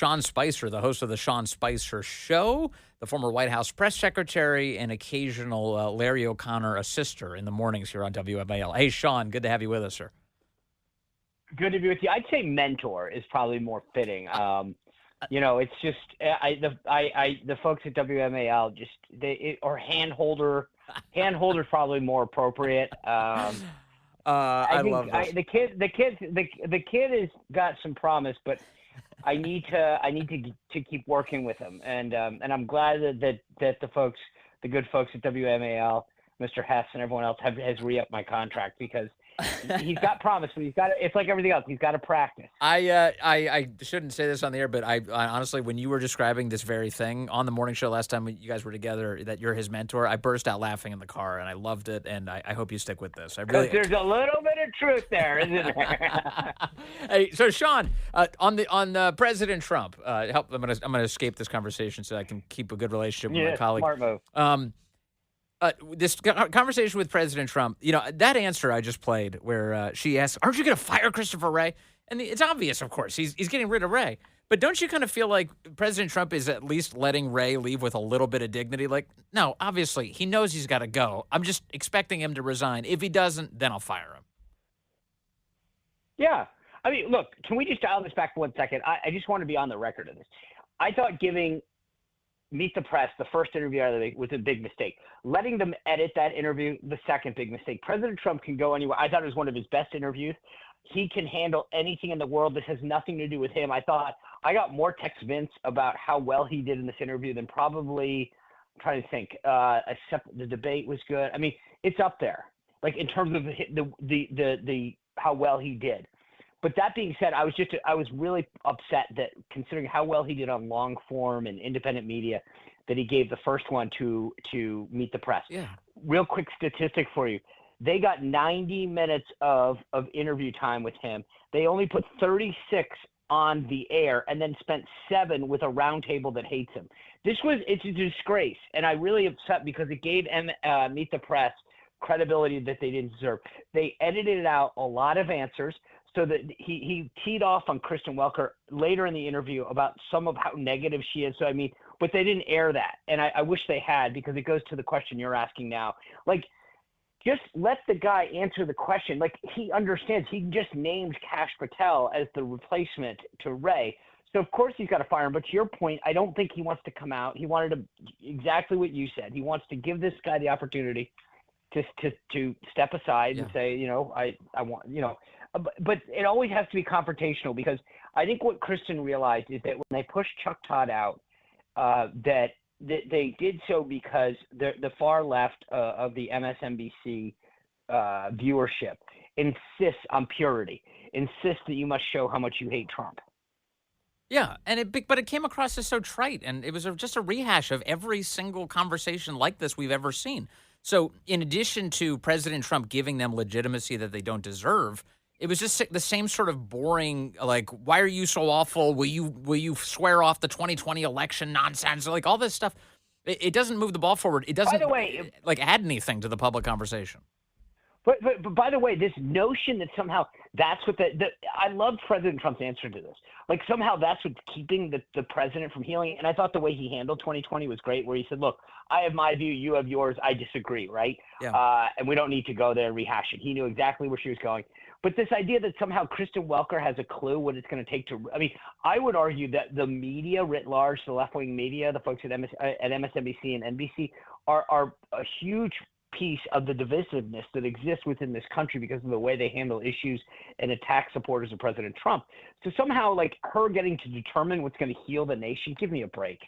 Sean Spicer, the host of the Sean Spicer Show, the former White House press secretary, and occasional Larry O'Connor assister in the mornings here on WMAL. Hey, Sean, good to have you with us, sir. Good to be with you. I'd say mentor is probably more fitting. It's just the folks at WMAL or handholder. Handholder is probably more appropriate. I love this. The kid has got some promise, but I need to keep working with him, and I'm glad that the good folks at WMAL, Mr. Hess and everyone else has re-upped my contract because he's got promise, but it's like everything else. He's got to practice. I shouldn't say this on the air, but I honestly, when you were describing this very thing on the morning show last time you guys were together, that you're his mentor, I burst out laughing in the car, and I loved it, and I hope you stick with this. There's a little bit of truth there, isn't there? Hey, so Sean, on President Trump, I'm gonna escape this conversation so I can keep a good relationship with my colleague. Smart move. This conversation with President Trump, that answer I just played where she asked, aren't you going to fire Christopher Wray? And it's obvious, of course, he's getting rid of Wray. But don't you kind of feel like President Trump is at least letting Wray leave with a little bit of dignity? Like, no, obviously, he knows he's got to go. I'm just expecting him to resign. If he doesn't, then I'll fire him. Yeah. I mean, look, can we just dial this back for 1 second? I just want to be on the record of this. I thought giving Meet the Press, the first interview out of the week, was a big mistake. Letting them edit that interview, the second big mistake. President Trump can go anywhere. I thought it was one of his best interviews. He can handle anything in the world that has nothing to do with him. I got more text Vince about how well he did in this interview than probably, I'm trying to think, except the debate was good. I mean, it's up there, like in terms of the how well he did. But that being said, I was really upset that considering how well he did on long form and independent media, that he gave the first one to Meet the Press. Yeah. Real quick statistic for you. They got 90 minutes of interview time with him. They only put 36 on the air and then spent 7 with a roundtable that hates him. It's a disgrace. And I really upset because it gave Meet the Press credibility that they didn't deserve. They edited out a lot of answers. So that he teed off on Kristen Welker later in the interview about some of how negative she is. So, I mean, but they didn't air that. And I wish they had, because it goes to the question you're asking now. Like, just let the guy answer the question. Like, he understands. He just named Kash Patel as the replacement to Wray. So, of course, he's got to fire him. But to your point, I don't think he wants to come out. He wanted to exactly what you said. He wants to give this guy the opportunity to step aside and say, I want, But it always has to be confrontational, because I think what Kristen realized is that when they pushed Chuck Todd out, that they did so because the far left of the MSNBC viewership insists on purity, insists that you must show how much you hate Trump. Yeah, but it came across as so trite, and it was just a rehash of every single conversation like this we've ever seen. So in addition to President Trump giving them legitimacy that they don't deserve, it was just the same sort of boring, like, why are you so awful? Will you swear off the 2020 election nonsense? Like, all this stuff, it doesn't move the ball forward. It doesn't, by the way, add anything to the public conversation. But by the way, this notion that somehow that's what I loved President Trump's answer to this. Like, somehow that's what's keeping the president from healing. And I thought the way he handled 2020 was great, where he said, look, I have my view, you have yours, I disagree, right? Yeah. And we don't need to go there and rehash it. He knew exactly where she was going. But this idea that somehow Kristen Welker has a clue what it's going to take to – I mean, I would argue that the media writ large, the left-wing media, the folks at MSNBC and NBC are a huge piece of the divisiveness that exists within this country because of the way they handle issues and attack supporters of President Trump. So somehow, like, her getting to determine what's going to heal the nation, give me a break.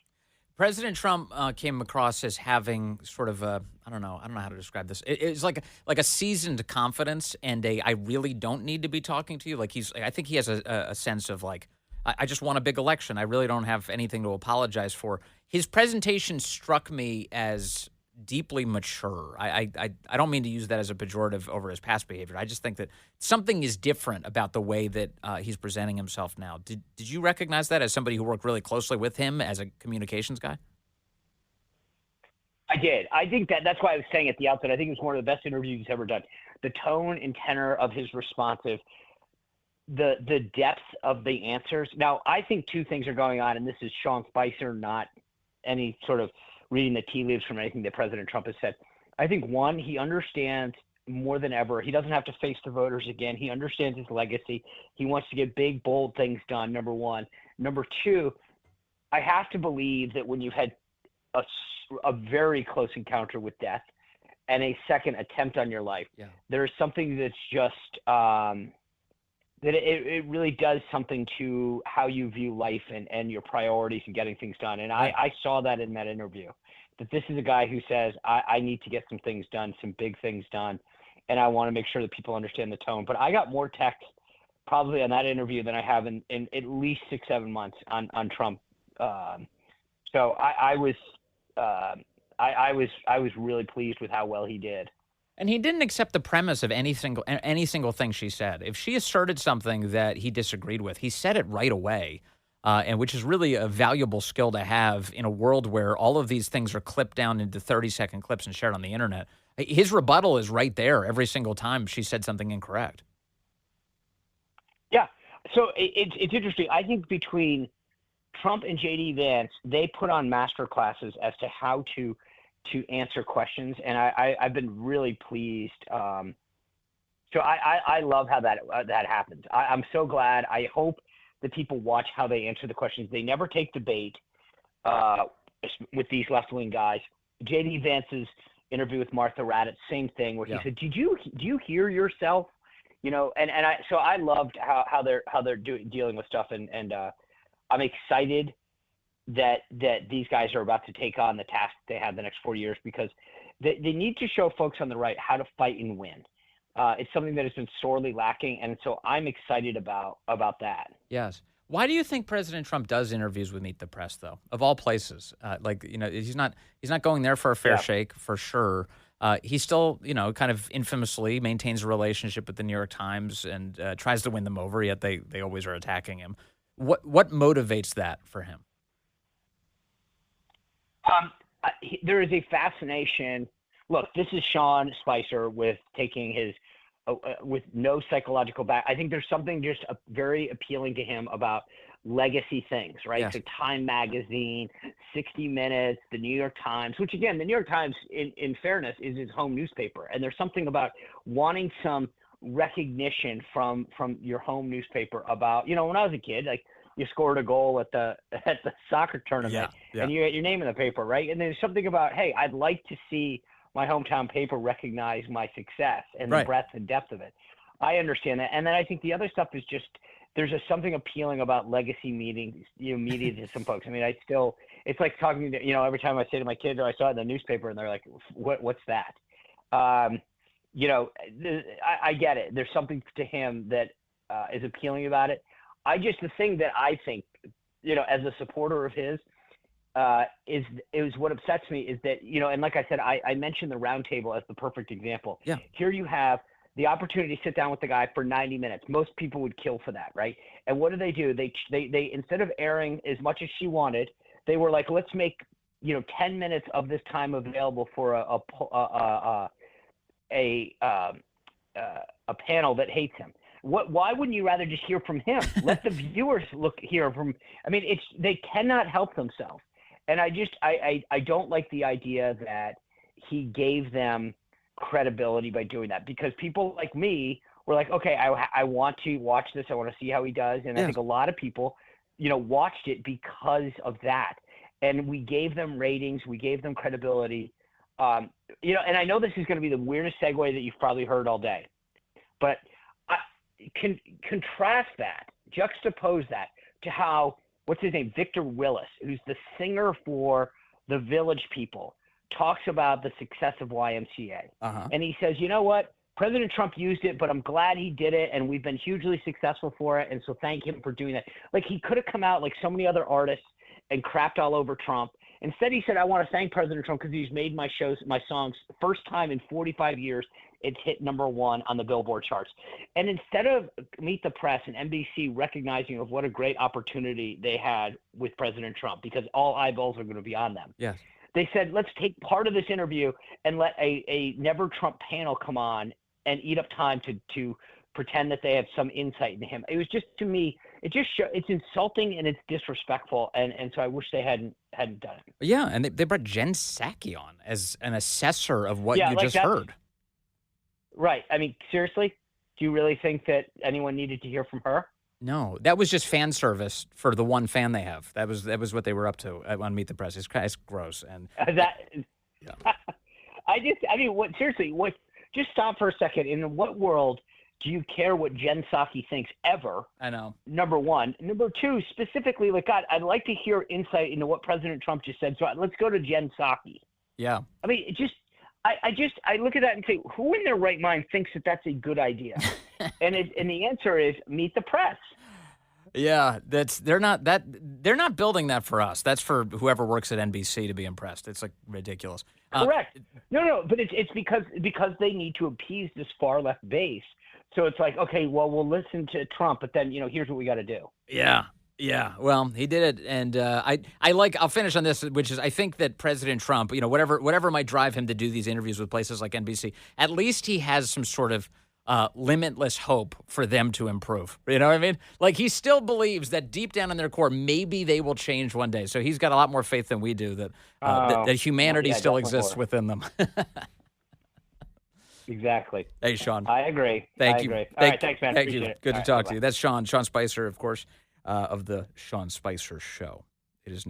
President Trump came across as having sort of a, I don't know how to describe this. It's like a seasoned confidence and I really don't need to be talking to you. Like, I think he has a sense of, like, I just won a big election. I really don't have anything to apologize for. His presentation struck me as deeply mature. I don't mean to use that as a pejorative over his past behavior. I just think that something is different about the way that he's presenting himself now. Did you recognize that as somebody who worked really closely with him as a communications guy? I did. I think that's why I was saying at the outset, I think it was one of the best interviews he's ever done. The tone and tenor of his responsive the depth of the answers. Now, I think two things are going on, and this is Sean Spicer, not any sort of reading the tea leaves from anything that President Trump has said. I think, one, he understands more than ever. He doesn't have to face the voters again. He understands his legacy. He wants to get big, bold things done, number one. Number two, I have to believe that when you've had a very close encounter with death and a second attempt on your life, there is something that's just that it really does something to how you view life and your priorities and getting things done. And I saw that in that interview, that this is a guy who says, I need to get some things done, some big things done, and I want to make sure that people understand the tone. But I got more text probably on that interview than I have in at least 6-7 months on Trump. So I was really pleased with how well he did. And he didn't accept the premise of any single thing she said. If she asserted something that he disagreed with, he said it right away, and which is really a valuable skill to have in a world where all of these things are clipped down into 30-second clips and shared on the internet. His rebuttal is right there every single time she said something incorrect. Yeah. So it's interesting. I think between Trump and J.D. Vance, they put on master classes as to how to answer questions, and I've been really pleased. So I love how that happens. I'm so glad. I hope that people watch how they answer the questions. They never take the bait with these left-wing guys. J.D. Vance's interview with Martha Raddatz, same thing, where he said, "Do you hear yourself?" You know, and I loved how they're dealing with stuff, and I'm excited that these guys are about to take on the task they have the next 4 years, because they need to show folks on the right how to fight and win. It's something that has been sorely lacking, and so I'm excited about that. Yes. Why do you think President Trump does interviews with Meet the Press, though, of all places? He's not going there for a fair shake, for sure. He still, kind of infamously maintains a relationship with the New York Times and tries to win them over, yet they always are attacking him. What motivates that for him? There is a fascination. Look, this is Sean Spicer with taking his with no psychological back. I think there's something just very appealing to him about legacy things, right? Yes. So Time Magazine, 60 Minutes, the New York Times, which again, the New York Times, in fairness, is his home newspaper. And there's something about wanting some recognition from your home newspaper about, when I was a kid, like, you scored a goal at the soccer tournament and you had your name in the paper, right? And there's something about, hey, I'd like to see my hometown paper recognize my success and the breadth and depth of it. I understand that. And then I think the other stuff is just, there's something appealing about legacy meetings, media to some folks. I mean, it's like talking to, every time I say to my kids, I saw it in the newspaper, and they're like, what's that? I get it. There's something to him that is appealing about it. The thing that I think, as a supporter of his, is what upsets me is that, and like I said, I mentioned the roundtable as the perfect example. Yeah. Here you have the opportunity to sit down with the guy for 90 minutes. Most people would kill for that, right? And what do? They instead of airing as much as she wanted, they were like, let's make 10 minutes of this time available for a panel that hates him. Why wouldn't you rather just hear from him? Let the viewers hear from. I mean, they cannot help themselves, and I don't like the idea that he gave them credibility by doing that, because people like me were like, okay, I want to watch this. I want to see how he does, and I think a lot of people, watched it because of that, and we gave them ratings, we gave them credibility, and I know this is going to be the weirdest segue that you've probably heard all day, but. Contrast that, juxtapose that to how, what's his name, Victor Willis, who's the singer for the Village People, talks about the success of YMCA. And he says, you know what, President Trump used it, but I'm glad he did it, and we've been hugely successful for it, and so thank him for doing that. Like, he could have come out like so many other artists and crapped all over Trump. Instead, he said, I want to thank President Trump because he's made my songs, first time in 45 years, it's hit #1 on the Billboard charts. And instead of Meet the Press and NBC recognizing of what a great opportunity they had with President Trump, because all eyeballs are going to be on them. Yes. They said, let's take part of this interview and let a Never Trump panel come on and eat up time to pretend that they have some insight into him. It was just, to me, it's insulting and it's disrespectful, and so I wish they hadn't done it. Yeah, and they brought Jen Psaki on as an assessor of what you like just heard. Right. I mean, seriously, do you really think that anyone needed to hear from her? No, that was just fan service for the one fan they have. That was what they were up to on Meet the Press. It's gross. And yeah. Just stop for a second. In what world do you care what Jen Psaki thinks ever? I know. Number one. Number two, specifically, like, God, I'd like to hear insight into what President Trump just said. So let's go to Jen Psaki. Yeah. I mean, I look at that and say, who in their right mind thinks that that's a good idea? and the answer is Meet the Press. Yeah, they're not building that for us. That's for whoever works at NBC to be impressed. It's like ridiculous. Correct. No, but it's because they need to appease this far left base. So it's like, okay, well, we'll listen to Trump, but then, here's what we got to do. Yeah. Yeah, well, he did it, and I'll finish on this, which is I think that President Trump, whatever might drive him to do these interviews with places like NBC, at least he has some sort of limitless hope for them to improve. You know what I mean? Like, he still believes that deep down in their core, maybe they will change one day. So he's got a lot more faith than we do that humanity still exists within them. Exactly. Hey, Sean. I agree. Thank you. All right, thanks, man. Thank you. Appreciate it. Good to talk to you. That's Sean Spicer, of course, of the Sean Spicer Show. It is now.